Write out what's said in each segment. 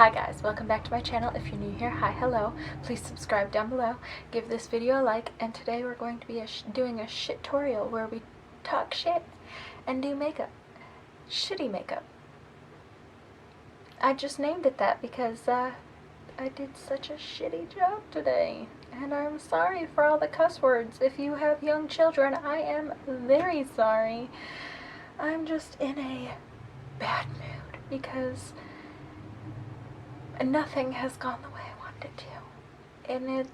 Hi guys, welcome back to my channel. If you're new here, hi, hello. Please subscribe down below, give this video a like, and today we're going to be doing a Shitorial where we talk shit and do makeup. Shitty makeup. I just named it that because I did such a shitty job today. And I'm sorry for all the cuss words. If you have young children, I am very sorry. I'm just in a bad mood because nothing has gone the way I wanted it to, and it's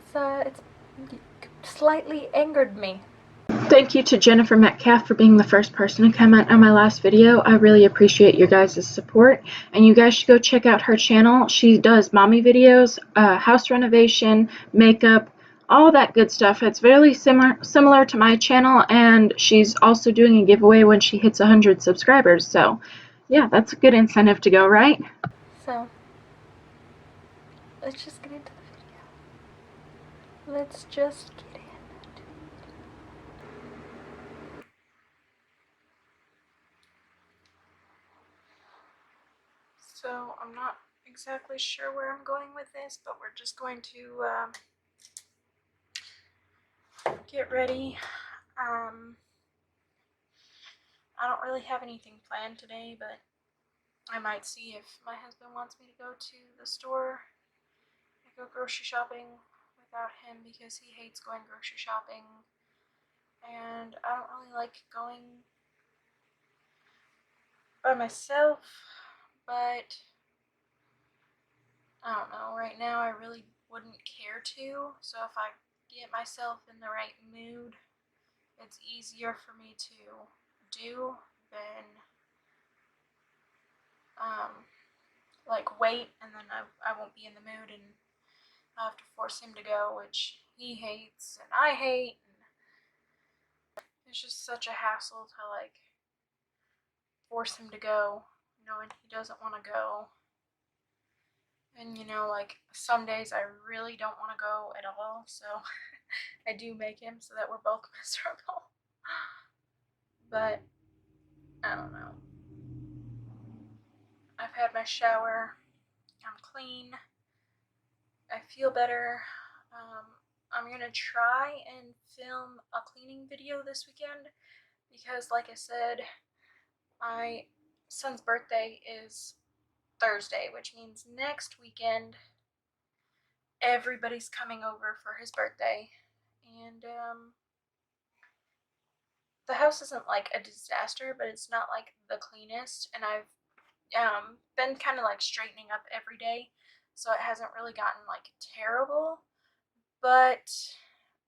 slightly angered me. Thank you to Jennifer Metcalf for being the first person to comment on my last video. I really appreciate your guys' support, and you guys should go check out her channel. She does mommy videos, house renovation, makeup, all that good stuff. It's very similar to my channel, and she's also doing a giveaway when she hits 100 subscribers. So yeah, that's a good incentive to go, right? So let's just get into the video. Let's just get into it. So I'm not exactly sure where I'm going with this, but we're just going to get ready. I don't really have anything planned today, but I might see if my husband wants me to go to the store and go grocery shopping without him because he hates going grocery shopping, and I don't really like going by myself, but I don't know, right now I really wouldn't care to, so if I get myself in the right mood, it's easier for me to do than like wait, and then I won't be in the mood and I have to force him to go, which he hates and I hate, and it's just such a hassle to like force him to go knowing he doesn't want to go. And you know, like some days I really don't want to go at all, so I do make him so that we're both miserable. But I don't know. I've had my shower. I'm clean. I feel better. I'm gonna try and film a cleaning video this weekend because, like I said, my son's birthday is Thursday, which means next weekend everybody's coming over for his birthday, and the house isn't like a disaster, but it's not like the cleanest, and I've been kind of like straightening up every day, so it hasn't really gotten like terrible, but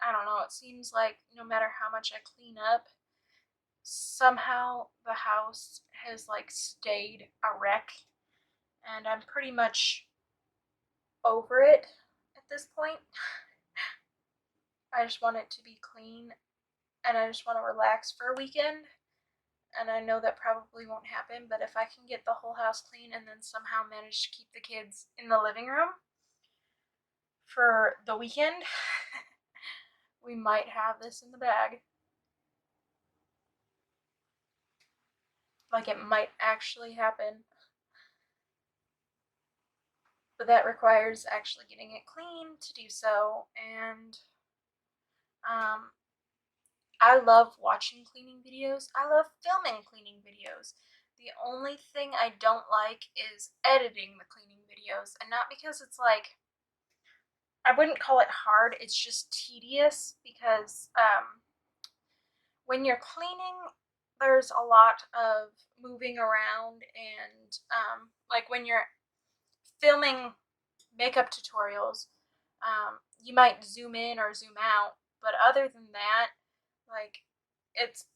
I don't know, it seems like no matter how much I clean up, somehow the house has like stayed a wreck, and I'm pretty much over it at this point. I just want it to be clean, and I just want to relax for a weekend, and I know that probably won't happen, but if I can get the whole house clean and then somehow manage to keep the kids in the living room for the weekend, we might have this in the bag. Like, it might actually happen. But that requires actually getting it clean to do so, and I love watching cleaning videos. I love filming cleaning videos. The only thing I don't like is editing the cleaning videos, and not because it's like, I wouldn't call it hard, it's just tedious because when you're cleaning, there's a lot of moving around, and like when you're filming makeup tutorials, you might zoom in or zoom out, but other than that, like, it's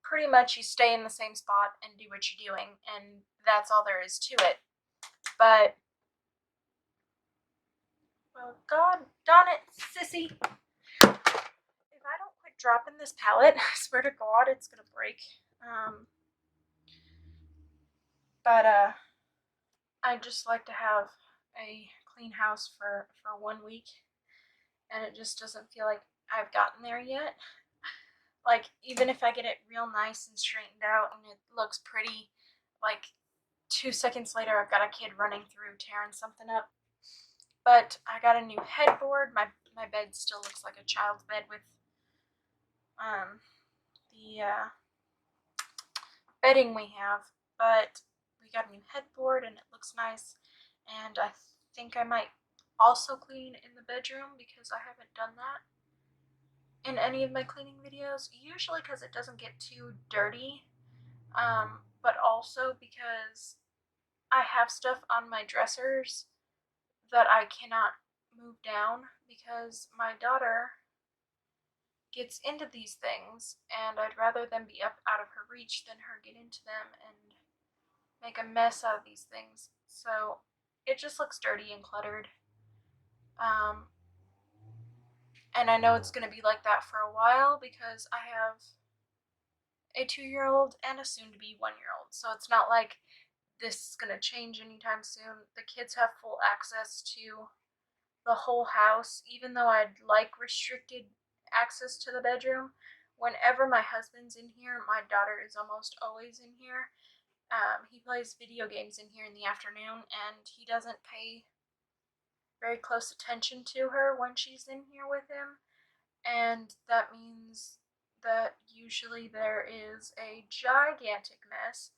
pretty much you stay in the same spot and do what you're doing, and that's all there is to it. But, well, god darn it, sissy. If I don't quit dropping this palette, I swear to god, it's gonna break. But I just like to have a clean house for 1 week, and it just doesn't feel like I've gotten there yet. Like, even if I get it real nice and straightened out and it looks pretty, like 2 seconds later, I've got a kid running through tearing something up. But I got a new headboard. My bed still looks like a child's bed with the bedding we have, but we got a new headboard and it looks nice. And I think I might also clean in the bedroom because I haven't done that in any of my cleaning videos, usually because it doesn't get too dirty, but also because I have stuff on my dressers that I cannot move down because my daughter gets into these things, and I'd rather them be up out of her reach than her get into them and make a mess out of these things. So it just looks dirty and cluttered. And I know it's going to be like that for a while because I have a 2-year-old and a soon-to-be 1-year-old. So it's not like this is going to change anytime soon. The kids have full access to the whole house, even though I'd like restricted access to the bedroom. Whenever my husband's in here, my daughter is almost always in here. He plays video games in here in the afternoon, and he doesn't pay very close attention to her when she's in here with him, and that means that usually there is a gigantic mess.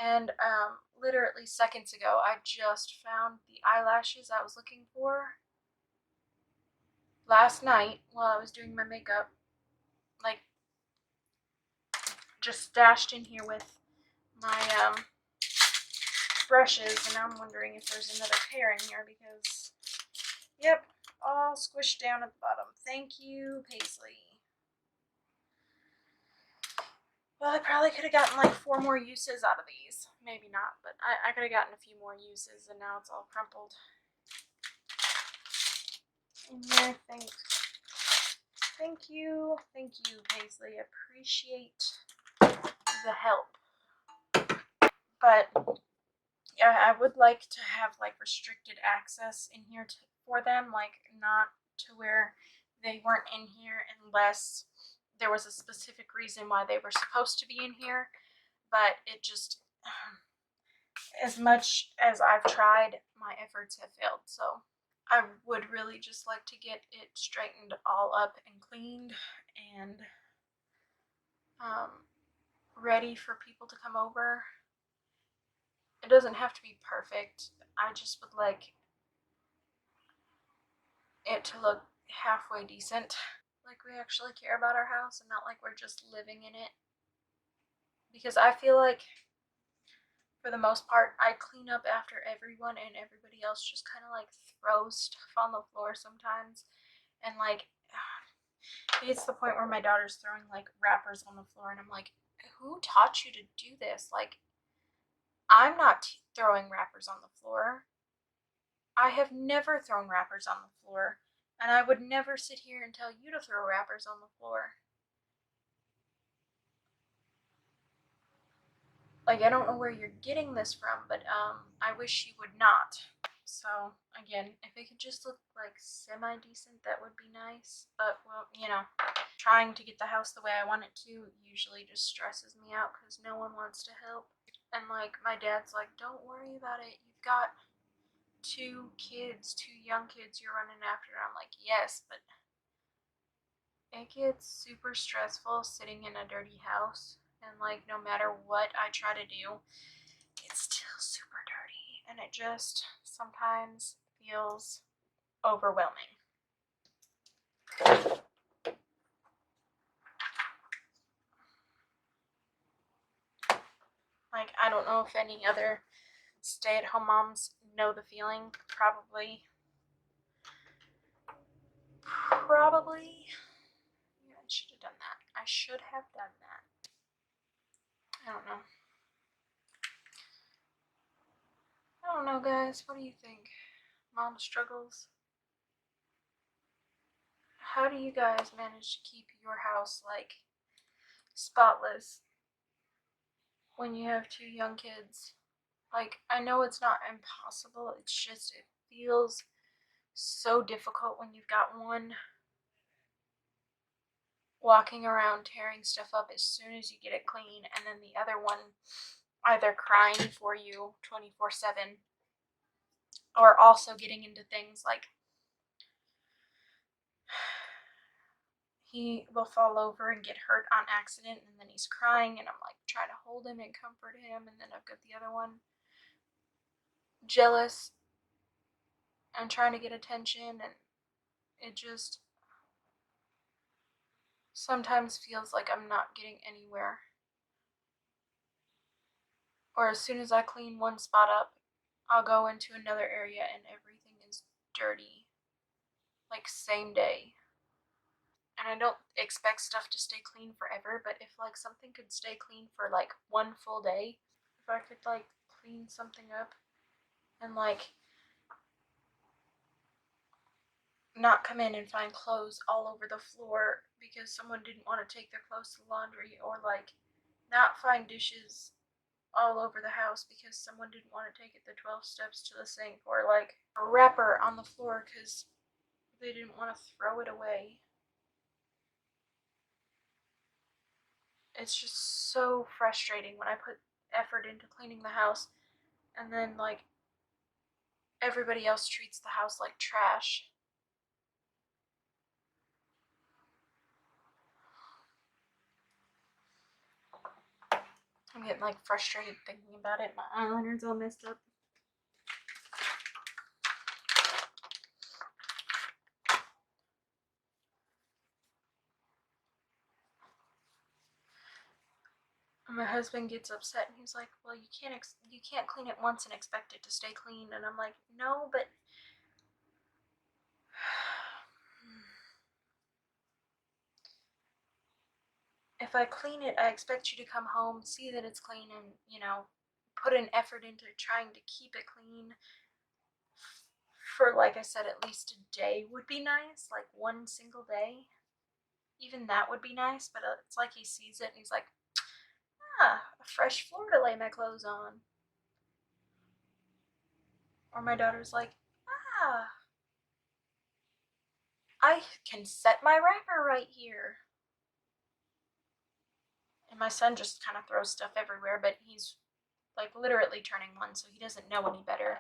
And literally seconds ago, I just found the eyelashes I was looking for last night while I was doing my makeup, like just stashed in here with my brushes, and I'm wondering if there's another pair in here because, yep, all squished down at the bottom. Thank you, Paisley. Well, I probably could have gotten like 4 more uses out of these. Maybe not, but I could have gotten a few more uses, and now it's all crumpled. And there, thank you, Paisley. Appreciate the help. But yeah, I would like to have like restricted access in here for them, like not to where they weren't in here unless there was a specific reason why they were supposed to be in here. But it just, as much as I've tried, my efforts have failed. So I would really just like to get it straightened all up and cleaned and ready for people to come over. It doesn't have to be perfect. I just would like it to look halfway decent. Like we actually care about our house and not like we're just living in it. Because I feel like, for the most part, I clean up after everyone and everybody else just kind of like throws stuff on the floor sometimes. And like, it's the point where my daughter's throwing like wrappers on the floor, and I'm like, who taught you to do this? Like, I'm not throwing wrappers on the floor. I have never thrown wrappers on the floor, and I would never sit here and tell you to throw wrappers on the floor. Like, I don't know where you're getting this from, but I wish you would not. So again, if it could just look like semi-decent, that would be nice. But, well, you know, trying to get the house the way I want it to usually just stresses me out because no one wants to help. And like, my dad's like, don't worry about it. You've got 2 kids, 2 young kids you're running after. I'm like, yes, but it gets super stressful sitting in a dirty house. And like, no matter what I try to do, it's still super dirty. And it just sometimes feels overwhelming. Like, I don't know if any other stay-at-home moms know the feeling. Probably. Yeah, I should have done that. I should have done that. I don't know. I don't know, guys. What do you think? Mom struggles? How do you guys manage to keep your house, like, spotless when you have 2 young kids? Like, I know it's not impossible. It's just, it feels so difficult when you've got one walking around tearing stuff up as soon as you get it clean, and then the other one either crying for you 24/7 or also getting into things like he will fall over and get hurt on accident, and then he's crying, and I'm like trying to hold him and comfort him, and then I've got the other one jealous and trying to get attention, and it just sometimes feels like I'm not getting anywhere. Or as soon as I clean one spot up, I'll go into another area and everything is dirty, like same day. And I don't expect stuff to stay clean forever, but if like something could stay clean for like one full day, if I could like clean something up and like not come in and find clothes all over the floor because someone didn't want to take their clothes to the laundry, or like not find dishes all over the house because someone didn't want to take it the 12 steps to the sink, or like a wrapper on the floor because they didn't want to throw it away. It's just so frustrating when I put effort into cleaning the house and then like everybody else treats the house like trash. I'm getting like frustrated thinking about it. My eyeliner's all messed up. And my husband gets upset and he's like, "Well, you can't clean it once and expect it to stay clean." And I'm like, "No, but if I clean it, I expect you to come home, see that it's clean, and, put an effort into trying to keep it clean for, like I said, at least a day would be nice, like one single day. Even that would be nice, but it's like he sees it and he's like, a fresh floor to lay my clothes on." Or my daughter's like, I can set my wrapper right here. And my son just kind of throws stuff everywhere, but he's like literally turning one, so he doesn't know any better.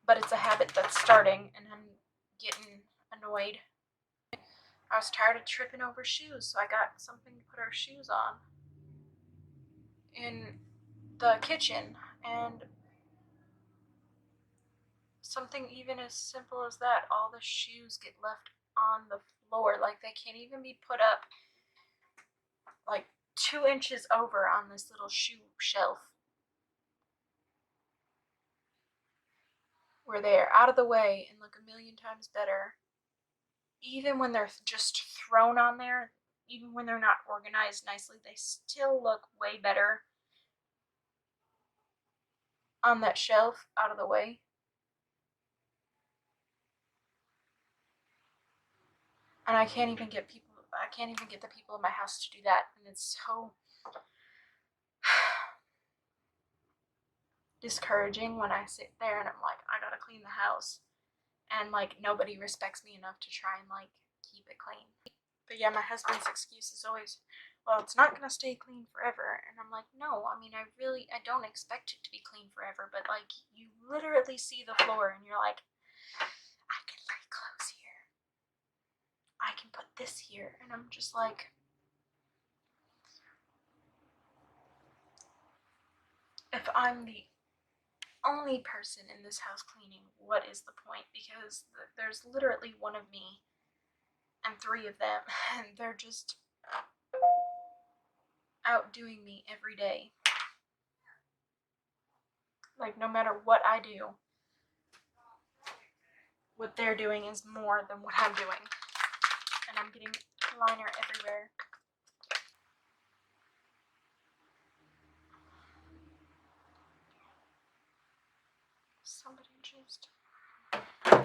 But it's a habit that's starting, and I'm getting annoyed. I was tired of tripping over shoes, so I got something to put our shoes on in the kitchen, and something even as simple as that, all the shoes get left on the floor. Like they can't even be put up like 2 inches over on this little shoe shelf where they're out of the way and look a million times better. Even when they're just thrown on there, even when they're not organized nicely, they still look way better on that shelf out of the way. And I can't even get the people in my house to do that, and it's so discouraging when I sit there and I'm like, I gotta clean the house, and like nobody respects me enough to try and like keep it clean. But yeah, my husband's excuse is always, "Well, it's not gonna stay clean forever." And I'm like, no, I mean, I don't expect it to be clean forever, but like you literally see the floor and you're like, I can lay clothes here, I can put this here, and I'm just like, if I'm the only person in this house cleaning, what is the point? Because there's literally one of me and three of them, and they're just outdoing me every day. Like, no matter what I do, what they're doing is more than what I'm doing. And I'm getting liner everywhere. Somebody just... The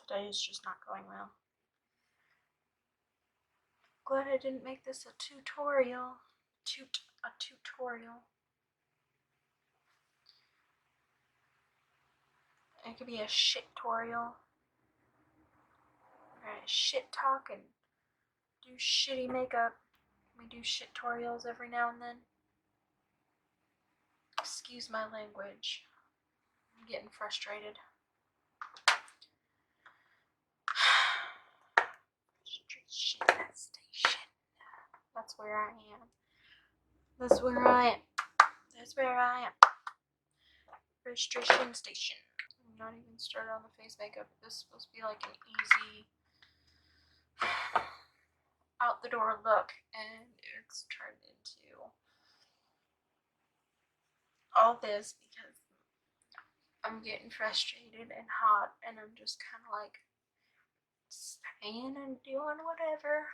day is just not going well. Glad I didn't make this a tutorial. A tutorial. It could be a shit-torial. Shit talk and do shitty makeup. We do Shitorials every now and then. Excuse my language. I'm getting frustrated. Frustration station. That's where I am. That's where I am. That's where I am. Frustration station. I'm not even started on the face makeup. This is supposed to be like an easy out the door look, and it's turned into all this because I'm getting frustrated and hot, and I'm just kind of like staying and doing whatever.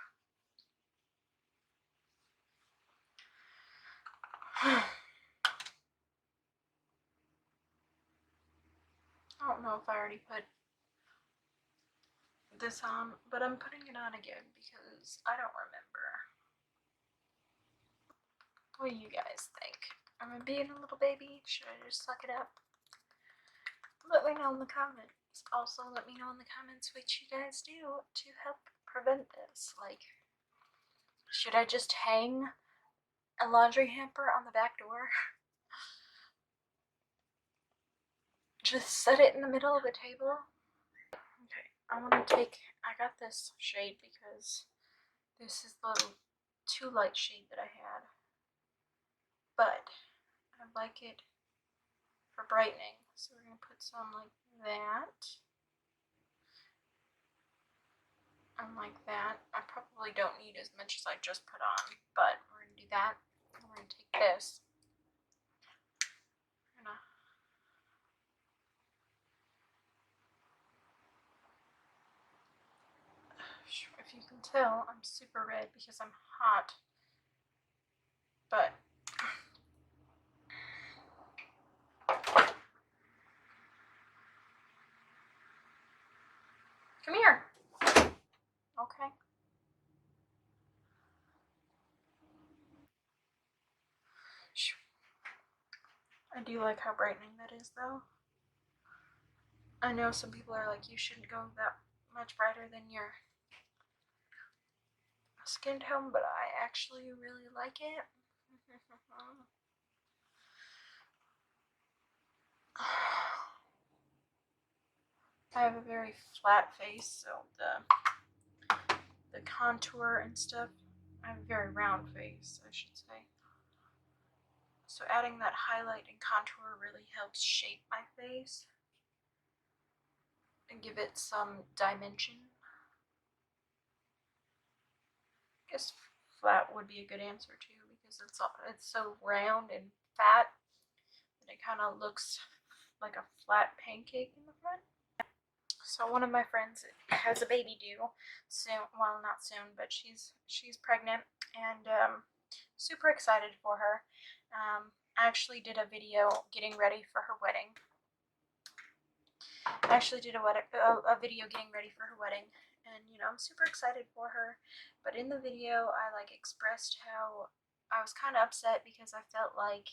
I don't know if I already put this on, but I'm putting it on again because I don't remember. What do you guys think? Am I being a little baby? Should I just suck it up? Let me know in the comments. Also, let me know in the comments what you guys do to help prevent this. Like, should I just hang a laundry hamper on the back door? Just set it in the middle of the table? Okay, I got this shade because this is the too light shade that I had. But I like it for brightening. So we're going to put some like that. And like that. I probably don't need as much as I just put on, but we're going to do that. And we're going to take this. If you can tell, I'm super red because I'm hot. But come here. Okay. I do like how brightening that is, though. I know some people are like, you shouldn't go that much brighter than your skin tone, but I actually really like it. I have a very flat face, so the contour and stuff, I have a very round face, I should say. So adding that highlight and contour really helps shape my face and give it some dimension. I guess flat would be a good answer too, because it's so round and fat that it kind of looks like a flat pancake in the front. So one of my friends has a baby due soon. Well, not soon, but she's pregnant, and super excited for her. I actually did a video getting ready for her wedding. Video getting ready for her wedding, and I'm super excited for her. But in the video, I like expressed how I was kind of upset because I felt like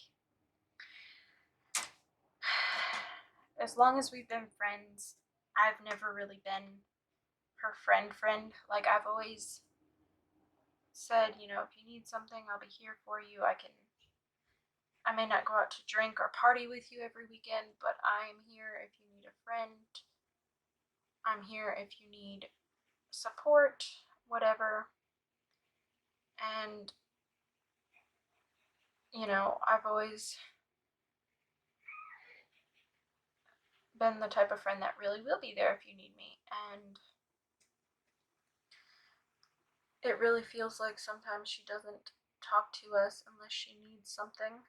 as long as we've been friends, I've never really been her friend. Like, I've always said, if you need something, I'll be here for you. I may not go out to drink or party with you every weekend, but I'm here if you need a friend. I'm here if you need support, whatever. And, I've always been the type of friend that really will be there if you need me. And it really feels like sometimes she doesn't talk to us unless she needs something.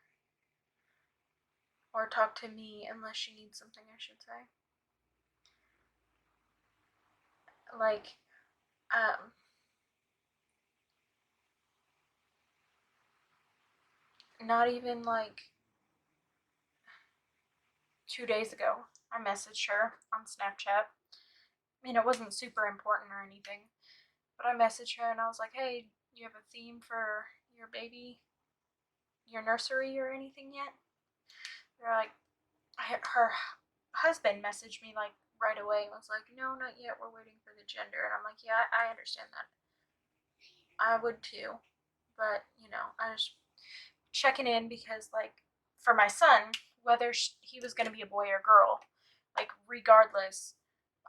Or talk to me unless she needs something, I should say. Like, not even like 2 days ago, I messaged her on Snapchat. I mean, it wasn't super important or anything, but I messaged her and I was like, hey, do you have a theme for your baby, your nursery or anything yet? They're like, her husband messaged me like right away and was like, no, not yet, we're waiting for the gender. And I'm like, yeah, I understand that. I would too. But, you know, I was checking in because, like, for my son, whether he was going to be a boy or girl, like, regardless,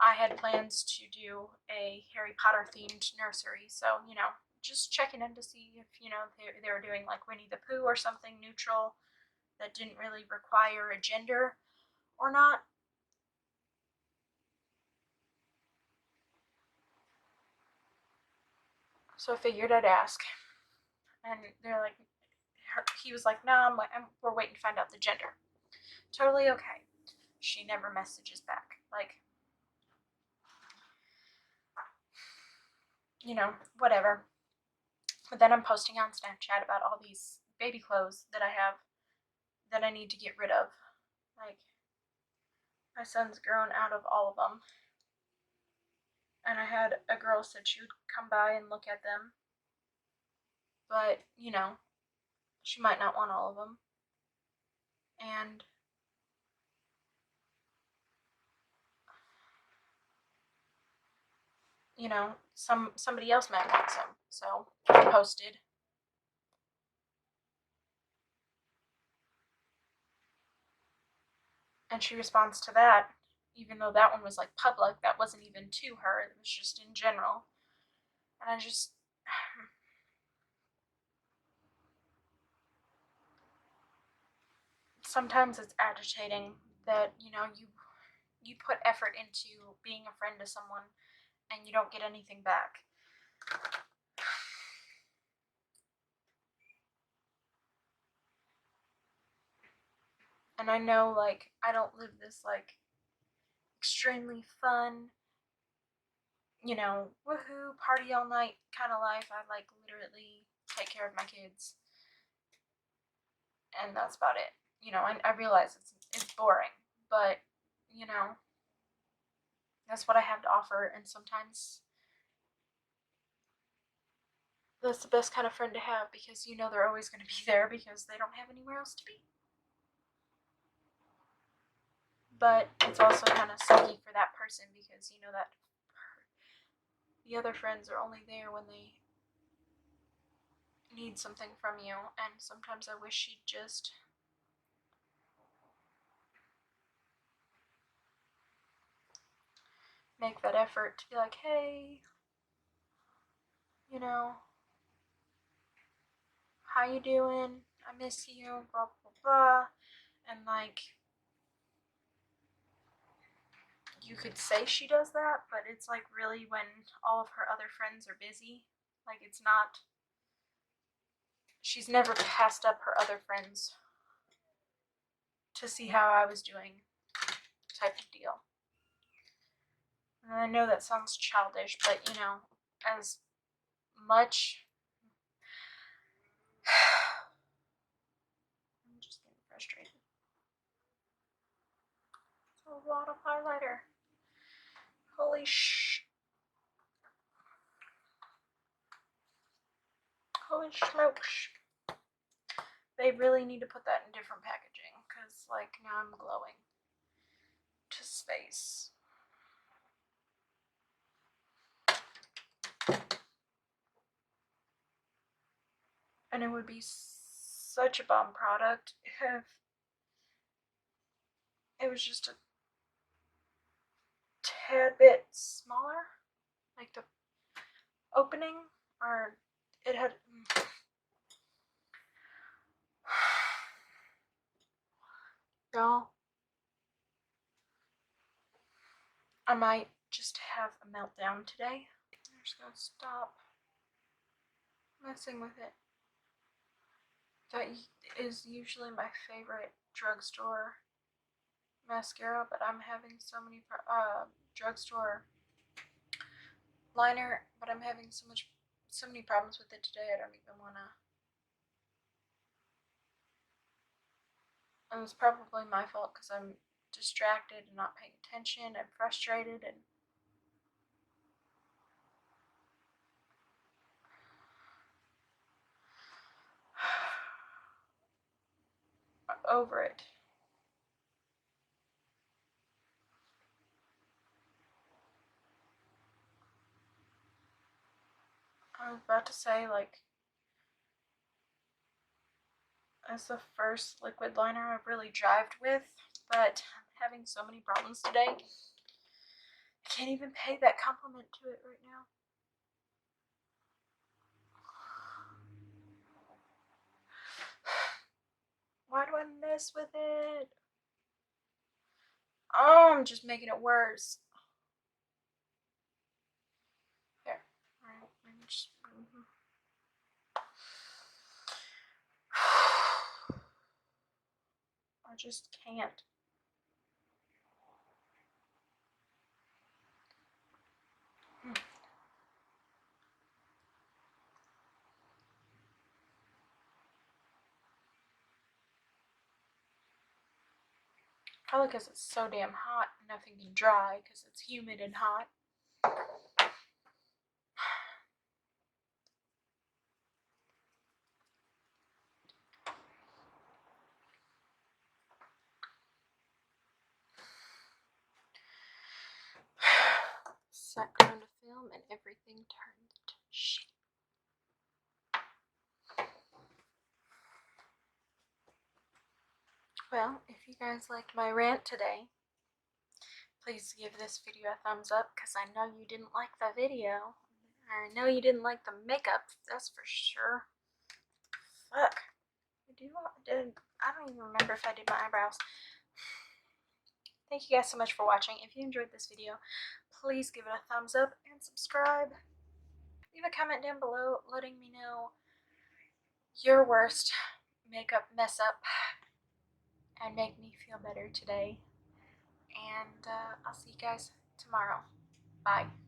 I had plans to do a Harry Potter themed nursery. So, you know, just checking in to see if, you know, they were doing like Winnie the Pooh or something neutral that didn't really require a gender or not. So I figured I'd ask. And they're like, he was like, no, we're waiting to find out the gender. Totally okay. She never messages back. Like, you know, whatever. But then I'm posting on Snapchat about all these baby clothes that I have that I need to get rid of. Like, my son's grown out of all of them. And I had a girl said she would come by and look at them. But, you know, she might not want all of them. And you know, somebody else might want some. So I posted. And she responds to that, even though that one was like public, that wasn't even to her, it was just in general. And I just sometimes it's agitating that, you know, you put effort into being a friend to someone and you don't get anything back. And I know, like, I don't live this like extremely fun, you know, woohoo, party all night kind of life. I like literally take care of my kids, and that's about it. You know, I realize it's boring, but you know, that's what I have to offer, and sometimes that's the best kind of friend to have because you know they're always going to be there because they don't have anywhere else to be. But it's also kind of sucky for that person because you know that the other friends are only there when they need something from you, and sometimes I wish she'd just make that effort to be like, hey, you know, how you doing? I miss you, blah blah blah. And like, you could say she does that, but it's like really when all of her other friends are busy. Like, it's not, she's never passed up her other friends to see how I was doing, type of deal. And I know that sounds childish, but you know, as much I'm just getting frustrated. It's a lot of highlighter. Holy holy smokes. They really need to put that in different packaging because, like, now I'm glowing to space. And it would be such a bomb product if it was just a tad bit smaller, like the opening, or it had. Y'all, I might just have a meltdown today. I'm just gonna stop messing with it. That is usually my favorite drugstore mascara, but I'm having so many drugstore liner, but I'm having so many problems with it today. I don't even wanna. And it's probably my fault because I'm distracted and not paying attention and frustrated and over it. I was about to say, like, as the first liquid liner I've really jived with, but I'm having so many problems today. I can't even pay that compliment to it right now. Why do I mess with it? Oh, I'm just making it worse. There. Alright, I'm just. I just can't. Probably because it's so damn hot, nothing can dry because it's humid and hot. Sat down to film and everything turned to shit. Well, if you guys liked my rant today, please give this video a thumbs up because I know you didn't like the video. I know you didn't like the makeup, that's for sure. Fuck. I don't even remember if I did my eyebrows. Thank you guys so much for watching. If you enjoyed this video, please give it a thumbs up and subscribe. Leave a comment down below letting me know your worst makeup mess up and make me feel better today. And I'll see you guys tomorrow. Bye.